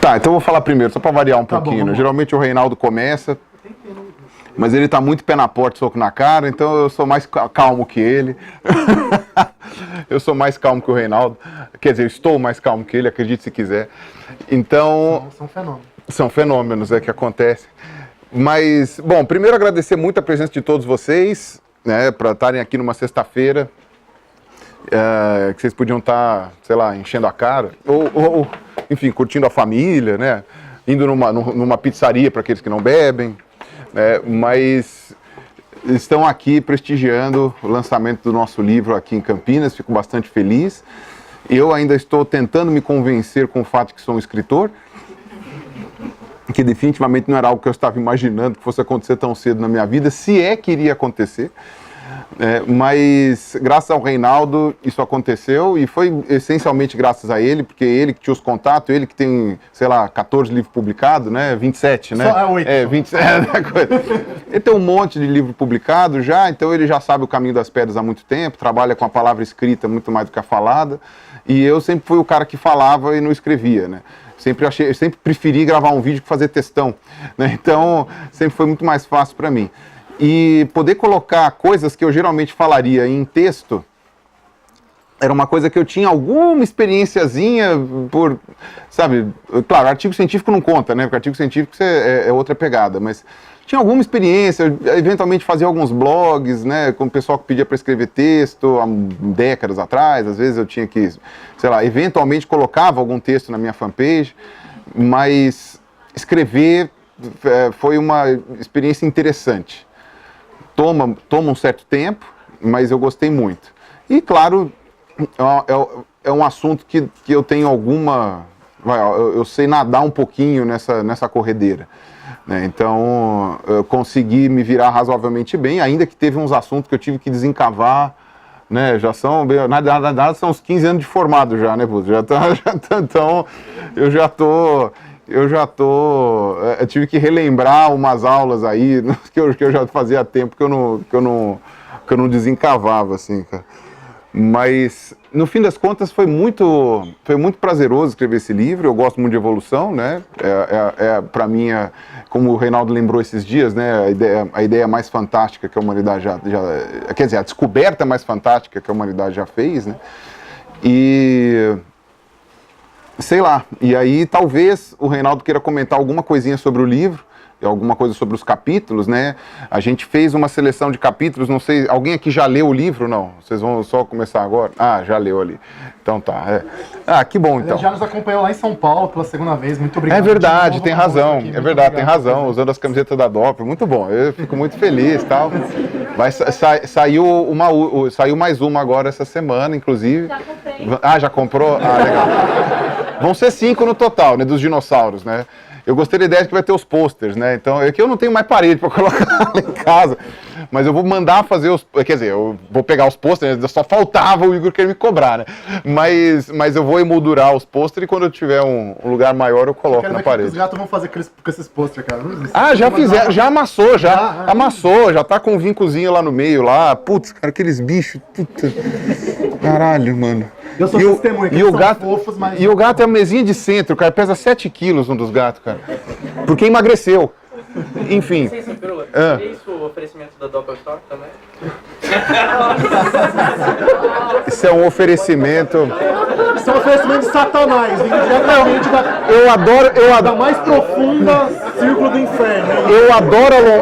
Tá, então eu vou falar primeiro, só para variar um pouquinho. Né? Geralmente o Reinaldo começa, mas ele tá muito pé na porta, soco na cara, então eu sou mais calmo que ele. Eu sou mais calmo que o Reinaldo. Quer dizer, eu estou mais calmo que ele, acredite se quiser. Então... São fenômenos. São fenômenos que acontecem. Mas, bom, primeiro agradecer muito a presença de todos vocês, né, para estarem aqui numa sexta-feira, que vocês podiam estar, sei lá, enchendo a cara, ou enfim, curtindo a família, né, indo numa pizzaria para aqueles que não bebem, né, mas estão aqui prestigiando o lançamento do nosso livro aqui em Campinas, fico bastante feliz. Eu ainda estou tentando me convencer com o fato de que sou um escritor, que definitivamente não era algo que eu estava imaginando que fosse acontecer tão cedo na minha vida, se é que iria acontecer. Mas graças ao Reinaldo isso aconteceu e foi essencialmente graças a ele, porque ele que tinha os contatos, ele que tem, sei lá, 14 livros publicados, né? 27, né? Só 8. 27. Ele tem um monte de livro publicado já, então ele já sabe o caminho das pedras há muito tempo, trabalha com a palavra escrita muito mais do que a falada, e eu sempre fui o cara que falava e não escrevia, né? Eu sempre preferi gravar um vídeo que fazer textão, né? Então sempre foi muito mais fácil para mim. E poder colocar coisas que eu geralmente falaria em texto era uma coisa que eu tinha alguma experiênciazinha por, sabe, claro, artigo científico não conta, né? Porque artigo científico é outra pegada, mas tinha alguma experiência, eventualmente fazia alguns blogs, né, com o pessoal que pedia para escrever texto há décadas atrás, às vezes eu tinha que, sei lá, eventualmente colocava algum texto na minha fanpage, mas escrever foi uma experiência interessante. Toma um certo tempo, mas eu gostei muito. E, claro, é um assunto que eu tenho alguma... Eu sei nadar um pouquinho nessa corredeira. Né? Então, eu consegui me virar razoavelmente bem, ainda que teve uns assuntos que eu tive que desencavar, né? Já são, nada, são uns 15 anos de formado já, né, Buzo? Então, eu tive que relembrar umas aulas aí que eu já fazia tempo que eu não desencavava, assim, cara. Mas, no fim das contas, foi muito prazeroso escrever esse livro. Eu gosto muito de evolução, né? Para mim, como o Reinaldo lembrou esses dias, né? A ideia mais fantástica que a humanidade quer dizer, a descoberta mais fantástica que a humanidade já fez, né? E... sei lá, e aí talvez o Reinaldo queira comentar alguma coisinha sobre o livro, alguma coisa sobre os capítulos, né? A gente fez uma seleção de capítulos, não sei, alguém aqui já leu o livro? Não, vocês vão só começar agora? Ah, já leu ali. Então tá. Ah, que bom então. Ele já nos acompanhou lá em São Paulo pela segunda vez, muito obrigado. É verdade, tem razão, é verdade, tem razão, usando as camisetas da Doppler, muito bom, eu fico muito feliz e tal. Saiu mais uma agora essa semana, inclusive. Já comprei. Ah, já comprou? Ah, legal. Vão ser 5 no total, né, dos dinossauros, né? Eu gostei da ideia de que vai ter os posters, né? Então, é que eu não tenho mais parede para colocar lá em casa, mas eu vou mandar fazer os... Quer dizer, eu vou pegar os posters, né? Só faltava o Igor querer me cobrar, né? Mas eu vou emoldurar os posters e quando eu tiver um lugar maior eu coloco na parede. O que os gatos vão fazer com esses posters, cara? Ah, já fizeram, já amassou, já tá com um vincozinho lá no meio, lá. Putz, cara, aqueles bichos, puta... Caralho, mano. Eu sou testemunha, que são fofos, mas... E o gato é uma mesinha de centro, cara, pesa 7 quilos um dos gatos, cara. Porque emagreceu. Enfim. Isso o oferecimento da Doppel Store também? Isso é um oferecimento... Isso é um oferecimento de Satanás, diretamente da mais profunda círculo do inferno.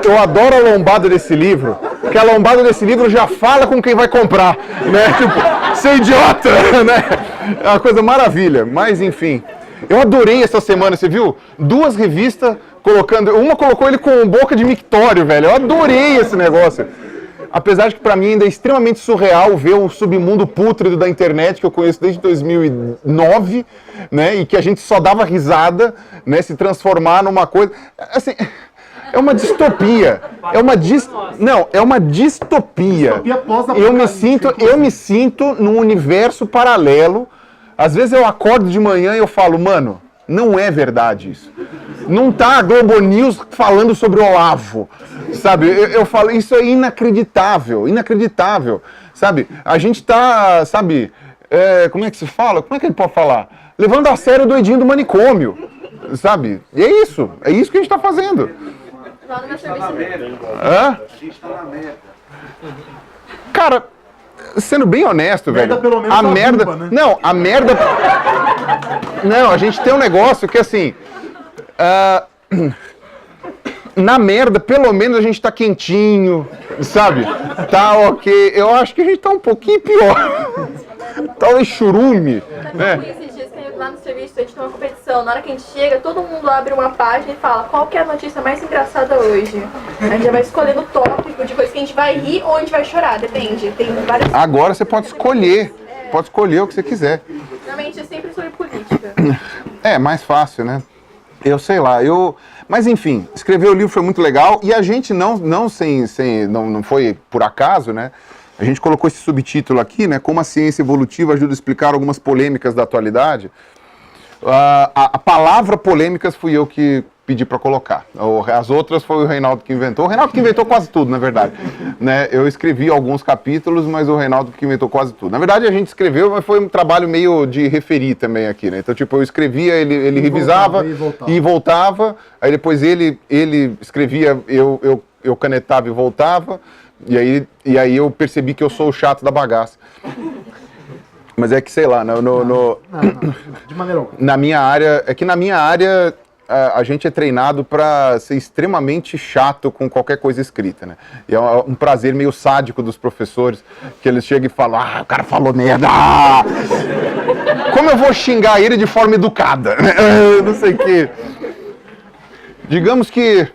Eu adoro a lombada desse livro, porque a lombada desse livro já fala com quem vai comprar, né? Tipo, ser idiota, né? É uma coisa maravilha, mas enfim. Eu adorei essa semana, você viu? 2 revistas colocando... Uma colocou ele com boca de mictório, velho. Eu adorei esse negócio. Apesar de que pra mim ainda é extremamente surreal ver o submundo pútrido da internet que eu conheço desde 2009, né? E que a gente só dava risada, né? Se transformar numa coisa... Assim... É uma distopia. É uma distopia. Eu me sinto num universo paralelo. Às vezes eu acordo de manhã e eu falo, mano, não é verdade isso. Não tá a Globo News falando sobre o Olavo, sabe? Eu falo, isso é inacreditável, sabe? A gente tá, sabe, como é que se fala? Como é que ele pode falar? Levando a sério o doidinho do manicômio, sabe? E é isso que a gente está fazendo. Lá no meu serviço. Hã? Cara, sendo bem honesto, Merda, velho, pelo menos a tá merda... viva, né? Não, a merda... Não, a gente tem um negócio que, assim... Na merda, pelo menos a gente tá quentinho, sabe? Tá ok. Eu acho que a gente tá um pouquinho pior. Talvez churume, né? Esses dias que lá no serviço a gente tem uma competição. Na hora que a gente chega, todo mundo abre uma página e fala qual que é a notícia mais engraçada hoje. A gente já vai escolhendo o tópico de coisa que a gente vai rir ou a gente vai chorar, depende. Tem várias. Agora você pode escolher. Pode escolher o que você quiser. Normalmente é sempre sobre política. É, mais fácil, né? Eu sei lá, Mas enfim, escrever o livro foi muito legal e a gente não foi por acaso, né? A gente colocou esse subtítulo aqui, né? Como a ciência evolutiva ajuda a explicar algumas polêmicas da atualidade. A palavra polêmicas fui eu que pedi para colocar. As outras foi o Reinaldo que inventou. O Reinaldo que inventou quase tudo, na verdade. Né? Eu escrevi alguns capítulos, mas o Reinaldo que inventou quase tudo. Na verdade, a gente escreveu, mas foi um trabalho meio de referir também aqui, né? Então, tipo, eu escrevia, ele revisava e voltava. Aí depois ele escrevia, eu canetava e voltava. E aí eu percebi que eu sou o chato da bagaça. Mas é que, sei lá, Não, de maneira alguma. na minha área, a gente é treinado para ser extremamente chato com qualquer coisa escrita, né? E é um prazer meio sádico dos professores, que eles chegam e falam, o cara falou merda! Como eu vou xingar ele de forma educada? Não sei o quê. Digamos que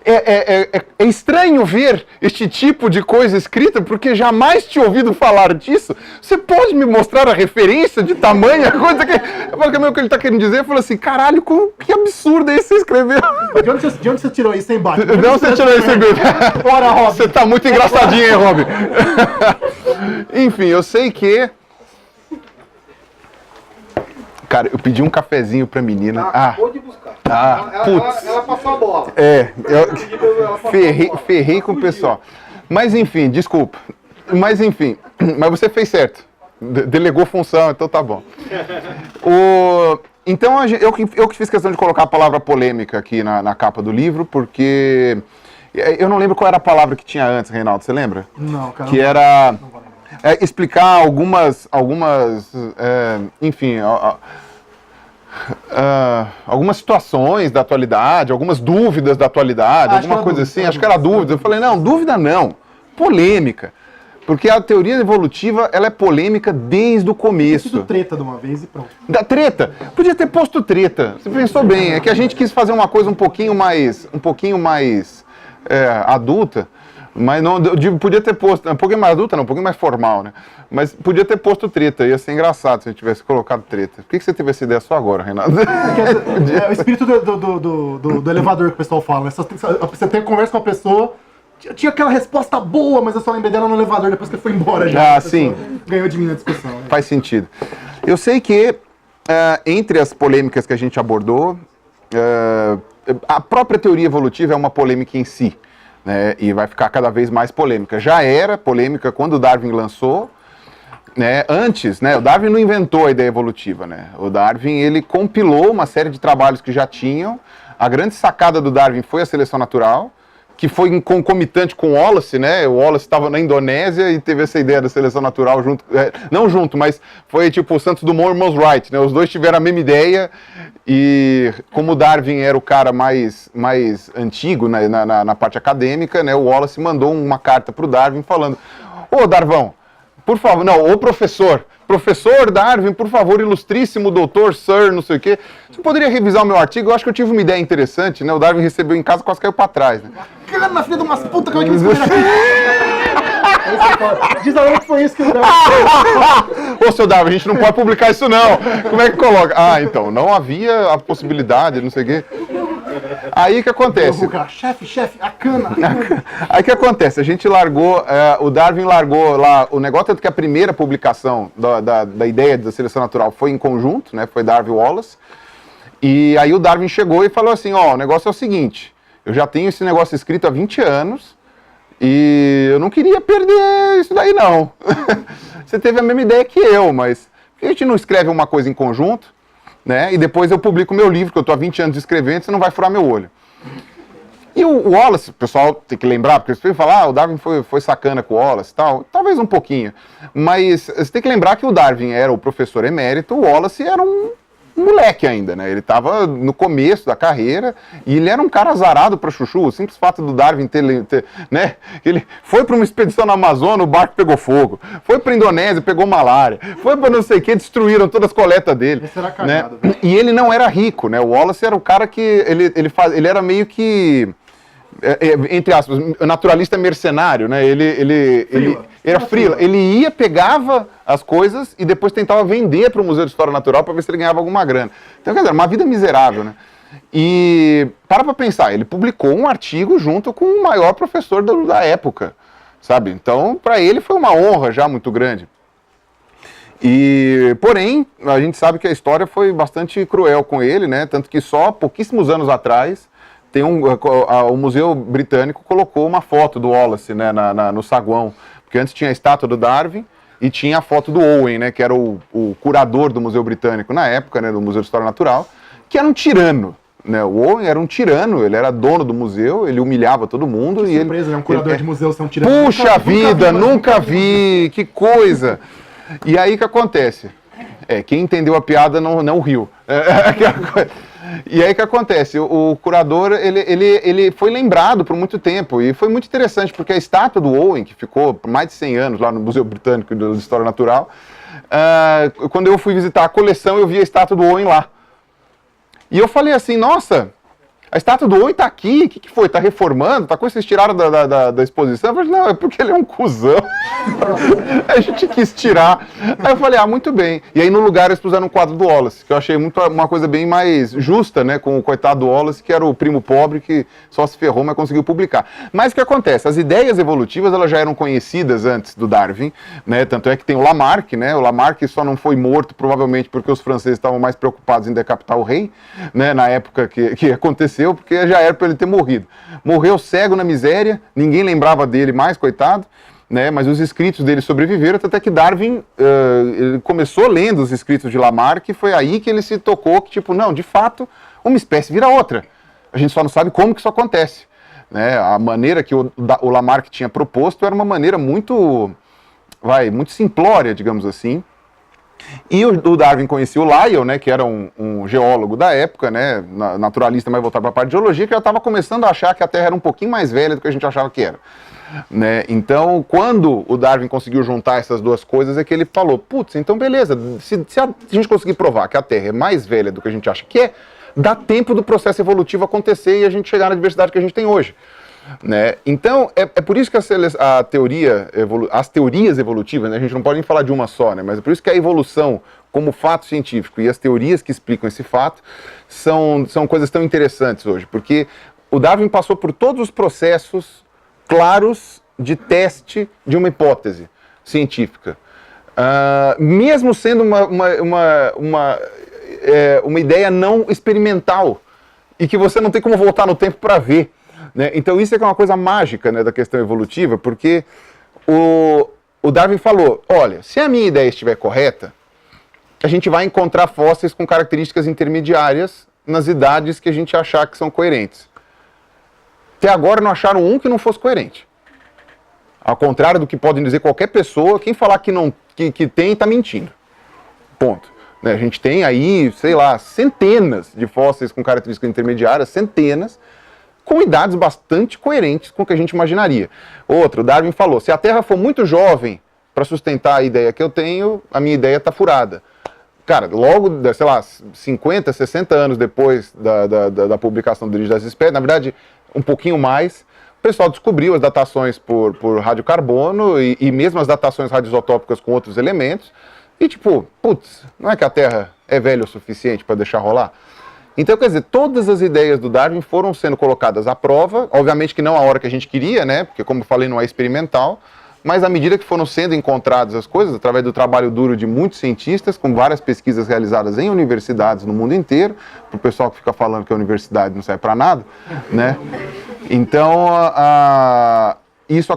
é estranho ver este tipo de coisa escrita, porque jamais tinha ouvido falar disso. Você pode me mostrar a referência de tamanha coisa que... O que ele está querendo dizer? Eu falei assim, caralho, que absurdo é isso que você escreveu. De onde você tirou isso, hein, Bate? Não, você tirou isso, Bora, Rob. Você tá muito engraçadinho, hein, Rob? Enfim, eu sei que... Cara, eu pedi um cafezinho pra menina. Acabou de buscar. Putz. Ela passou a bola. Eu ferrei com o pessoal. Mas enfim, desculpa. Mas enfim, mas você fez certo. Delegou função, então tá bom. Então eu que fiz questão de colocar a palavra polêmica aqui na capa do livro, porque eu não lembro qual era a palavra que tinha antes, Reinaldo, você lembra? Não, cara. Que era explicar algumas enfim, algumas situações da atualidade, algumas dúvidas da atualidade, alguma coisa assim. Acho que era dúvida. Eu falei, não, dúvida não, polêmica. Porque a teoria evolutiva, ela é polêmica desde o começo. Tudo treta de uma vez e pronto. Da treta? Podia ter posto treta. Você pensou bem. É que a gente quis fazer uma coisa um pouquinho mais adulta. Mas não, podia ter posto, um pouquinho mais adulta não, um pouquinho mais formal, né? Mas podia ter posto treta, ia ser engraçado se a gente tivesse colocado treta. Por que você teve essa ideia só agora, Renato? É o espírito do elevador que o pessoal fala. Você tem conversa com a pessoa, tinha aquela resposta boa, mas eu só lembrei dela no elevador depois que ele foi embora já. Sim. Ganhou de mim na discussão. Né? Faz sentido. Eu sei que, entre as polêmicas que a gente abordou, a própria teoria evolutiva é uma polêmica em si. Né, e vai ficar cada vez mais polêmica. Já era polêmica quando o Darwin lançou, né, antes, né, o Darwin não inventou a ideia evolutiva, né, o Darwin ele compilou uma série de trabalhos que já tinham. A grande sacada do Darwin foi a seleção natural, que foi concomitante com o Wallace, né? O Wallace estava na Indonésia e teve essa ideia da seleção natural junto, não junto, mas foi tipo o Santos Dumont e Irmãos Wright, né? Os dois tiveram a mesma ideia e como o Darwin era o cara mais antigo, né, na parte acadêmica, né? O Wallace mandou uma carta para o Darwin falando, ô Darvão, por favor, não, ô professor Darwin, por favor, ilustríssimo doutor, sir, não sei o quê, você poderia revisar o meu artigo? Eu acho que eu tive uma ideia interessante, né? O Darwin recebeu em casa, quase caiu pra trás, né? Cara, filha de umas putas, como é que me escolheram aqui? Diz aonde que foi isso que o Darwin... Ô, seu Darwin, a gente não pode publicar isso não. Como é que coloca? Então, não havia a possibilidade, não sei o quê. Aí o que acontece? Chefe, a cana. Aí o que acontece? A gente largou, o Darwin largou lá o negócio, tanto que a primeira publicação da ideia da seleção natural foi em conjunto, né? Foi Darwin e Wallace. E aí o Darwin chegou e falou assim, o negócio é o seguinte, eu já tenho esse negócio escrito há 20 anos e eu não queria perder isso daí não. Você teve a mesma ideia que eu, mas por que a gente não escreve uma coisa em conjunto? né? E depois eu publico meu livro, que eu estou há 20 anos escrevendo, você não vai furar meu olho. E o Wallace, o pessoal tem que lembrar, porque você fala, o Darwin foi sacana com o Wallace e tal, talvez um pouquinho, mas você tem que lembrar que o Darwin era o professor emérito, o Wallace era um moleque ainda, né? Ele estava no começo da carreira e ele era um cara azarado para chuchu. O simples fato do Darwin ter né? Ele foi para uma expedição na Amazônia, o barco pegou fogo. Foi para a Indonésia, pegou malária. Foi para não sei o que, destruíram todas as coletas dele. Esse era cagado, né? E ele não era rico, né? O Wallace era o cara que ele era meio que entre aspas, naturalista mercenário, né? Ele era freela. Ele ia, pegava as coisas e depois tentava vender para o Museu de História Natural para ver se ele ganhava alguma grana. Então, quer dizer, uma vida miserável, né? E para pensar, ele publicou um artigo junto com o maior professor da época, sabe? Então, para ele foi uma honra já muito grande. E, porém, a gente sabe que a história foi bastante cruel com ele, né? Tanto que só pouquíssimos anos atrás o Museu Britânico colocou uma foto do Wallace, né, no saguão, porque antes tinha a estátua do Darwin e tinha a foto do Owen, né, que era o curador do Museu Britânico na época, né, do Museu de História Natural, que era um tirano. Né, o Owen era um tirano, ele era dono do museu, ele humilhava todo mundo. Que e surpresa, ele, né, um curador de museu ser um tirano. Puxa vida, nunca vi, que coisa! E aí que acontece? Quem entendeu a piada não riu. E aí que acontece? O curador, ele foi lembrado por muito tempo, e foi muito interessante, porque a estátua do Owen, que ficou por mais de 100 anos lá no Museu Britânico de História Natural, quando eu fui visitar a coleção, eu vi a estátua do Owen lá. E eu falei assim, nossa, a estátua do Owen tá aqui, o que foi? Tá reformando? Tá com vocês tiraram da exposição? Eu falei, não, é porque ele é um cuzão. A gente quis tirar. Aí eu falei, muito bem. E aí no lugar eles puseram um quadro do Wallace, que eu achei uma coisa bem mais justa, né, com o coitado do Wallace, que era o primo pobre que só se ferrou, mas conseguiu publicar. Mas o que acontece? As ideias evolutivas, elas já eram conhecidas antes do Darwin, né, tanto é que tem o Lamarck, né, o Lamarck só não foi morto, provavelmente porque os franceses estavam mais preocupados em decapitar o rei, né, na época que aconteceu, porque já era para ele ter morrido. Morreu cego na miséria, ninguém lembrava dele mais, coitado, né? Mas os escritos dele sobreviveram, até que Darwin ele começou lendo os escritos de Lamarck, e foi aí que ele se tocou que, tipo, não, de fato, uma espécie vira outra. A gente só não sabe como que isso acontece. Né? A maneira que o Lamarck tinha proposto era uma maneira muito simplória, digamos assim. E o Darwin conhecia o Lyell, né, que era um geólogo da época, né, naturalista mais voltado para a parte de geologia, que já estava começando a achar que a Terra era um pouquinho mais velha do que a gente achava que era. Né? Então, quando o Darwin conseguiu juntar essas duas coisas, é que ele falou, putz, então beleza, se a gente conseguir provar que a Terra é mais velha do que a gente acha que é, dá tempo do processo evolutivo acontecer e a gente chegar na diversidade que a gente tem hoje. Né? Então, é por isso que as teorias evolutivas, né, a gente não pode nem falar de uma só, né, mas é por isso que a evolução como fato científico e as teorias que explicam esse fato são coisas tão interessantes hoje, porque o Darwin passou por todos os processos claros de teste de uma hipótese científica, mesmo sendo uma ideia não experimental e que você não tem como voltar no tempo para ver. Né? Então isso é que é uma coisa mágica, né, da questão evolutiva, porque o Darwin falou, olha, se a minha ideia estiver correta, a gente vai encontrar fósseis com características intermediárias nas idades que a gente achar que são coerentes. Até agora não acharam um que não fosse coerente. Ao contrário do que podem dizer qualquer pessoa, quem falar que tem está mentindo. Ponto. Né? A gente tem aí, sei lá, centenas de fósseis com características intermediárias, centenas, com idades bastante coerentes com o que a gente imaginaria. Outro, o Darwin falou, se a Terra for muito jovem para sustentar a ideia que eu tenho, a minha ideia está furada. Cara, logo, sei lá, 50, 60 anos depois da publicação do Origem das Espécies, na verdade, um pouquinho mais, o pessoal descobriu as datações por radiocarbono e mesmo as datações radioisotôpicas com outros elementos, e tipo, putz, não é que a Terra é velha o suficiente para deixar rolar? Então, quer dizer, todas as ideias do Darwin foram sendo colocadas à prova, obviamente que não a hora que a gente queria, né, porque como eu falei, não é experimental, mas à medida que foram sendo encontradas as coisas, através do trabalho duro de muitos cientistas, com várias pesquisas realizadas em universidades no mundo inteiro, para o pessoal que fica falando que a universidade não serve para nada, né, então, isso